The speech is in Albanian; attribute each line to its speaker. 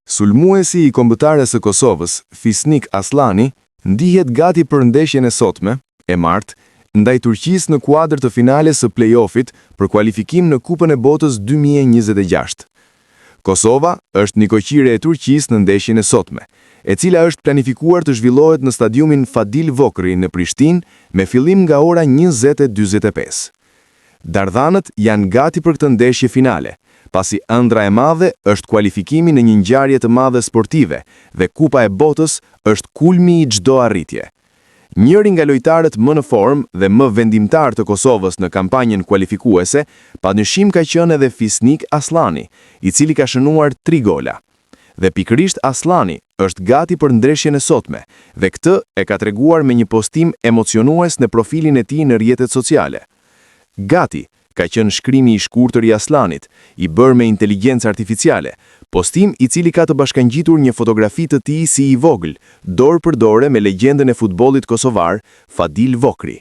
Speaker 1: Sulmuesi i kombëtares së Kosovës, Fisnik Aslani, ndihet gati për ndeshjen e sotme, e martë, ndaj Turqisë në kuadër të finales së play-offit për kualifikim në Kupën e Botës 2026. Kosova është nikojqire e Turqisë në ndeshjen e sotme, e cila është planifikuar të zhvillohet në stadiumin Fadil Vokri në Prishtinë me fillim nga ora 20:45. Dardhanët janë gati për këtë ndeshje finale, pasi ëndra e madhe është kualifikimi në një ngjarje të madhe sportive dhe Kupa e Botës është kulmi i çdo arritje. Njëri nga lojtarët më në formë dhe më vendimtar të Kosovës në kampanjën kualifikuese, padyshim ka qenë edhe Fisnik Aslani, i cili ka shënuar 3 gola. Dhe pikërisht Aslani është gati për ndeshjen e sotme, dhe këtë e ka treguar me një postim emocionues në profilin e tij në rrjetet sociale. Gati ka qenë shkrimi i shkurtër i Aslanit, i bërë me inteligjencë artificiale, postim i cili ka të bashkangjitur një fotografi të tij si i vogël, dorë për dore me legjendën e futbollit kosovar, Fadil Vokri.